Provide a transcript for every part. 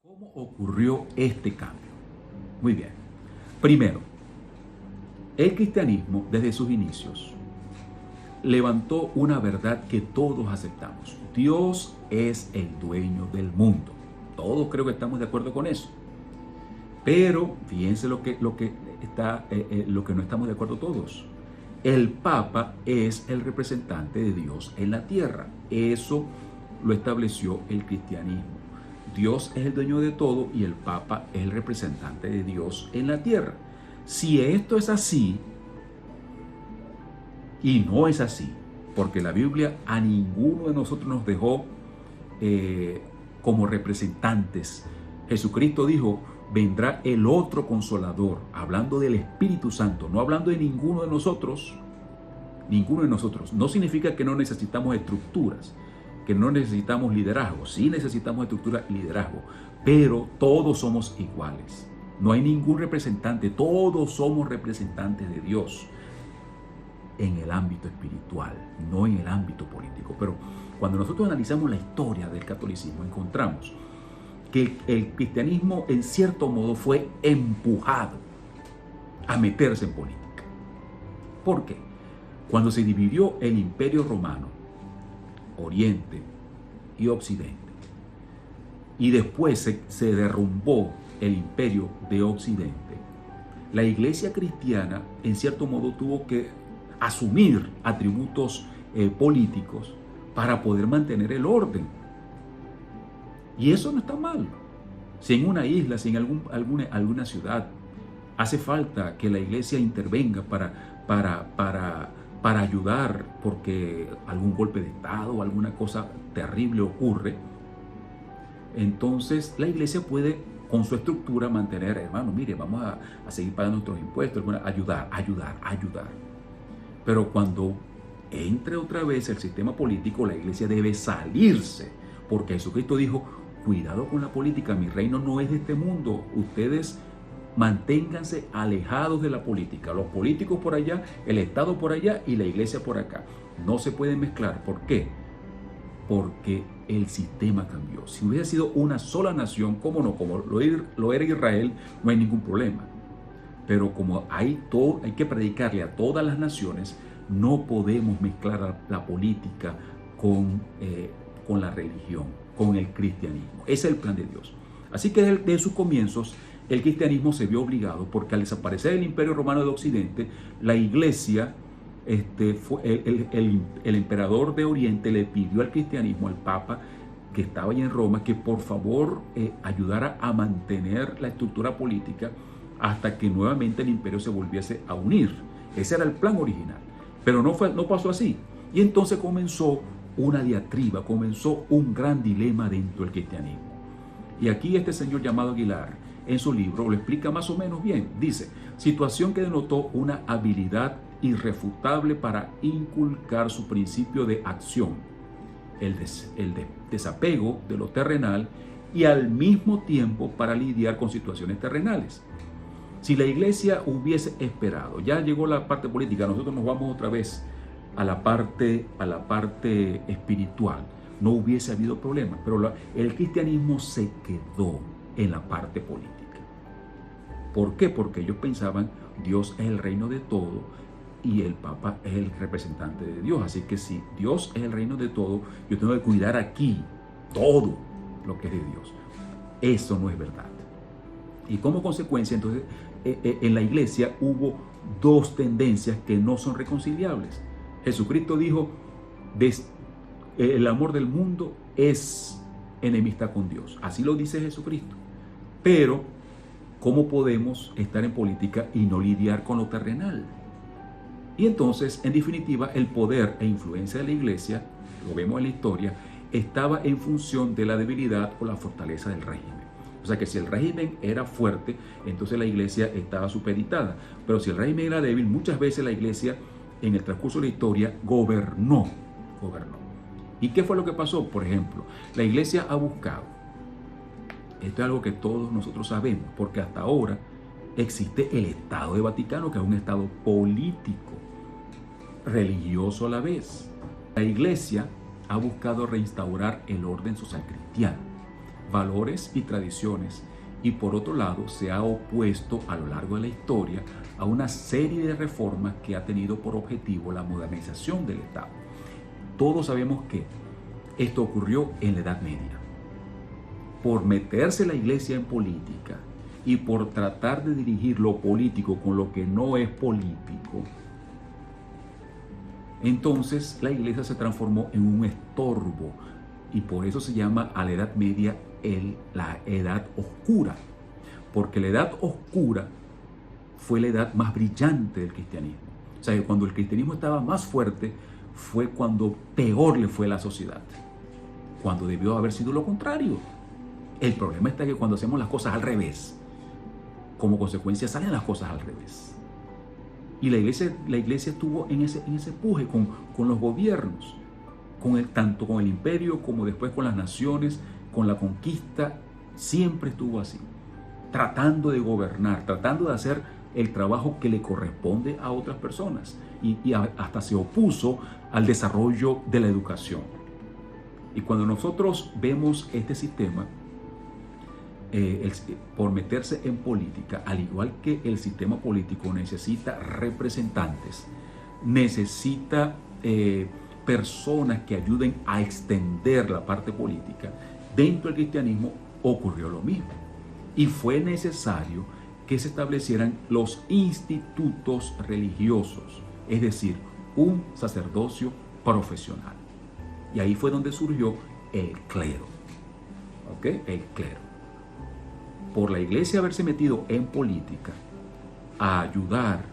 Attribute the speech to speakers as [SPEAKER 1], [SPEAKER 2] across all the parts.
[SPEAKER 1] ¿Cómo ocurrió este cambio? Muy bien. Primero, el cristianismo desde sus inicios levantó una verdad que todos aceptamos. Dios es el dueño del mundo. Todos creo que estamos de acuerdo con eso. Pero fíjense lo que no estamos de acuerdo todos. El Papa es el representante de Dios en la tierra. Eso lo estableció el cristianismo. Dios es el dueño de todo y el Papa es el representante de Dios en la tierra. Si esto es así, y no es así, porque la Biblia a ninguno de nosotros nos dejó como representantes. Jesucristo dijo, vendrá el otro consolador, hablando del Espíritu Santo, no hablando de ninguno de nosotros. Ninguno de nosotros. No significa que no necesitamos estructuras, que no necesitamos liderazgo. Sí necesitamos estructura y liderazgo, pero todos somos iguales. No hay ningún representante, todos somos representantes de Dios en el ámbito espiritual, no en el ámbito político. Pero cuando nosotros analizamos la historia del catolicismo, encontramos que el cristianismo en cierto modo fue empujado a meterse en política. ¿Por qué? Cuando se dividió el Imperio Romano, Oriente y Occidente, y después se derrumbó el Imperio de Occidente, la Iglesia cristiana en cierto modo tuvo que asumir atributos políticos para poder mantener el orden. Y eso no está mal. Si en una isla, si en alguna ciudad hace falta que la iglesia intervenga para ayudar porque algún golpe de estado o alguna cosa terrible ocurre, entonces la iglesia puede con su estructura mantener, hermano, mire, vamos a seguir pagando nuestros impuestos, ayudar. Pero cuando entre otra vez el sistema político, la iglesia debe salirse, porque Jesucristo dijo, cuidado con la política, mi reino no es de este mundo, ustedes manténganse alejados de la política, los políticos por allá, el Estado por allá y la iglesia por acá. No se pueden mezclar. ¿Por qué? Porque el sistema cambió. Si hubiera sido una sola nación, ¿cómo no? Como lo era Israel, no hay ningún problema. Pero como hay que predicarle a todas las naciones, no podemos mezclar la política con la religión, con el cristianismo. Ese es el plan de Dios. Así que desde sus comienzos, el cristianismo se vio obligado, porque al desaparecer el Imperio Romano de Occidente, la iglesia, el emperador de Oriente le pidió al cristianismo, al Papa, que estaba allí en Roma, que por favor ayudara a mantener la estructura política hasta que nuevamente el imperio se volviese a unir. Ese era el plan original, pero no pasó así. Y entonces comenzó una diatriba, comenzó un gran dilema dentro del cristianismo. Y aquí este señor llamado Aguilar, en su libro, lo explica más o menos bien. Dice, situación que denotó una habilidad irrefutable para inculcar su principio de acción, el desapego de lo terrenal y al mismo tiempo para lidiar con situaciones terrenales. Si la iglesia hubiese esperado, ya llegó la parte política, nosotros nos vamos otra vez a la parte espiritual, no hubiese habido problema, pero el cristianismo se quedó en la parte política. ¿Por qué? Porque ellos pensaban, Dios es el reino de todo y el Papa es el representante de Dios. Así que si Dios es el reino de todo, yo tengo que cuidar aquí todo lo que es de Dios. Eso no es verdad. Y como consecuencia, entonces, en la iglesia hubo dos tendencias que no son reconciliables. Jesucristo dijo, el amor del mundo es enemistad con Dios. Así lo dice Jesucristo. Pero, ¿cómo podemos estar en política y no lidiar con lo terrenal? Y entonces, en definitiva, el poder e influencia de la iglesia, lo vemos en la historia, estaba en función de la debilidad o la fortaleza del régimen. O sea que si el régimen era fuerte, entonces la iglesia estaba supeditada. Pero si el régimen era débil, muchas veces la iglesia, en el transcurso de la historia, gobernó. ¿Y qué fue lo que pasó? Por ejemplo, la iglesia ha buscado, esto es algo que todos nosotros sabemos, porque hasta ahora existe el Estado de Vaticano, que es un Estado político, religioso a la vez. La iglesia ha buscado restaurar el orden social cristiano. valores y tradiciones, y por otro lado se ha opuesto a lo largo de la historia a una serie de reformas que ha tenido por objetivo la modernización del Estado. Todos sabemos que esto ocurrió en la Edad Media. Por meterse la iglesia en política y por tratar de dirigir lo político con lo que no es político, entonces la iglesia se transformó en un estorbo, y por eso se llama a la Edad Media la Edad Oscura, porque la Edad Oscura fue la edad más brillante del cristianismo. O sea, que cuando el cristianismo estaba más fuerte fue cuando peor le fue a la sociedad, cuando debió haber sido lo contrario. El problema está que cuando hacemos las cosas al revés, como consecuencia salen las cosas al revés. Y la iglesia estuvo en ese empuje con los gobiernos, tanto con el imperio como después con las naciones, con la conquista. Siempre estuvo así, tratando de gobernar, tratando de hacer el trabajo que le corresponde a otras personas, y hasta se opuso al desarrollo de la educación. Y cuando nosotros vemos este sistema, por meterse en política, al igual que el sistema político necesita representantes, necesita personas que ayuden a extender la parte política, dentro del cristianismo ocurrió lo mismo. Y fue necesario que se establecieran los institutos religiosos, es decir, un sacerdocio profesional. Y ahí fue donde surgió el clero. ¿Ok? El clero. Por la iglesia haberse metido en política a ayudar,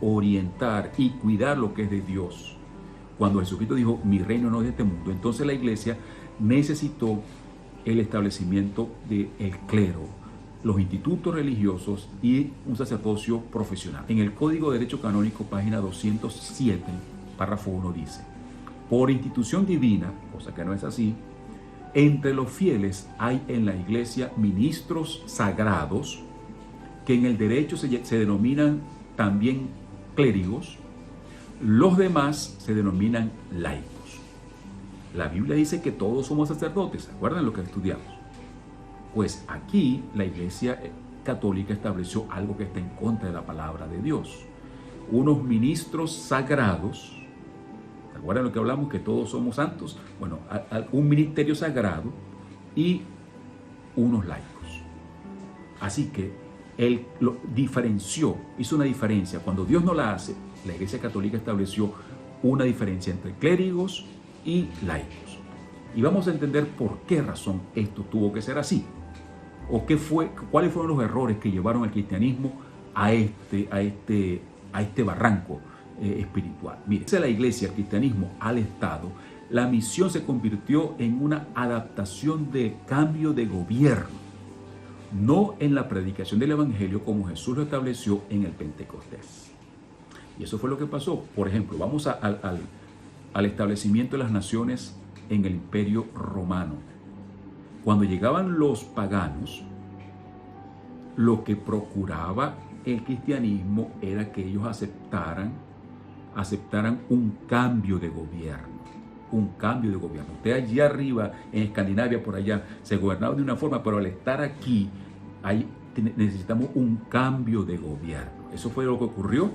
[SPEAKER 1] orientar y cuidar lo que es de Dios, cuando Jesucristo dijo, mi reino no es de este mundo, entonces la iglesia necesitó el establecimiento del clero, los institutos religiosos y un sacerdocio profesional. En el Código de Derecho Canónico, página 207, párrafo 1 dice, por institución divina, cosa que no es así, entre los fieles hay en la iglesia ministros sagrados, que en el derecho se denominan también clérigos, los demás se denominan laicos. La Biblia dice que todos somos sacerdotes, ¿se acuerdan lo que estudiamos? Pues aquí la iglesia católica estableció algo que está en contra de la palabra de Dios. Unos ministros sagrados, ¿se acuerdan lo que hablamos? Que todos somos santos. Bueno, un ministerio sagrado y unos laicos. Así que él lo diferenció, hizo una diferencia. Cuando Dios no la hace, la iglesia católica estableció una diferencia entre clérigos y laicos. Y vamos a entender por qué razón esto tuvo que ser así. O cuáles fueron los errores que llevaron al cristianismo a este barranco espiritual. Mire, de la iglesia, el cristianismo al Estado, la misión se convirtió en una adaptación de cambio de gobierno, no en la predicación del evangelio como Jesús lo estableció en el Pentecostés. Y eso fue lo que pasó. Por ejemplo, vamos al establecimiento de las naciones en el Imperio Romano. Cuando llegaban los paganos, lo que procuraba el cristianismo era que ellos aceptaran un cambio de gobierno. Un cambio de gobierno. Usted allí arriba, en Escandinavia, por allá, se gobernaba de una forma, pero al estar aquí, necesitamos un cambio de gobierno. Eso fue lo que ocurrió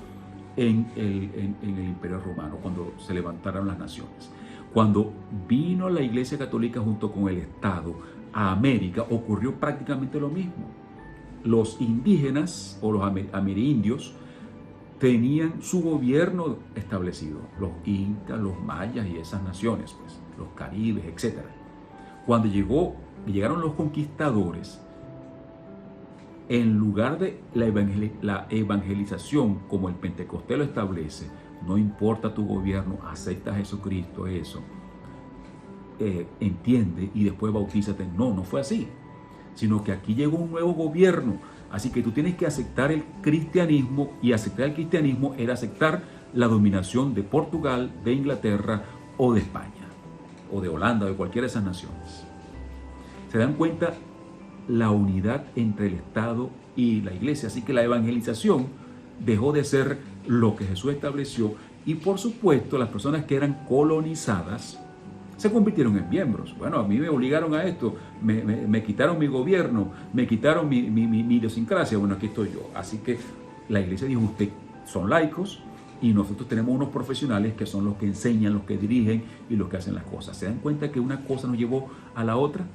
[SPEAKER 1] en el Imperio Romano, cuando se levantaron las naciones. Cuando vino la Iglesia Católica junto con el Estado a América, ocurrió prácticamente lo mismo. Los indígenas o los amerindios tenían su gobierno establecido, los incas, los mayas y esas naciones, pues, los caribes, etc. Cuando llegaron los conquistadores, en lugar de la evangelización como el Pentecostés lo establece, no importa tu gobierno, acepta a Jesucristo, eso, entiende y después bautízate. No fue así, sino que aquí llegó un nuevo gobierno. Así que tú tienes que aceptar el cristianismo, y aceptar el cristianismo era aceptar la dominación de Portugal, de Inglaterra o de España, o de Holanda, o de cualquiera de esas naciones. ¿Se dan cuenta la unidad entre el Estado y la iglesia? Así que la evangelización dejó de ser lo que Jesús estableció, y por supuesto las personas que eran colonizadas se convirtieron en miembros. Bueno, a mí me obligaron a esto, me quitaron mi gobierno, me quitaron mi idiosincrasia, bueno, aquí estoy yo. Así que la iglesia dijo, ustedes son laicos y nosotros tenemos unos profesionales que son los que enseñan, los que dirigen y los que hacen las cosas. ¿Se dan cuenta que una cosa nos llevó a la otra?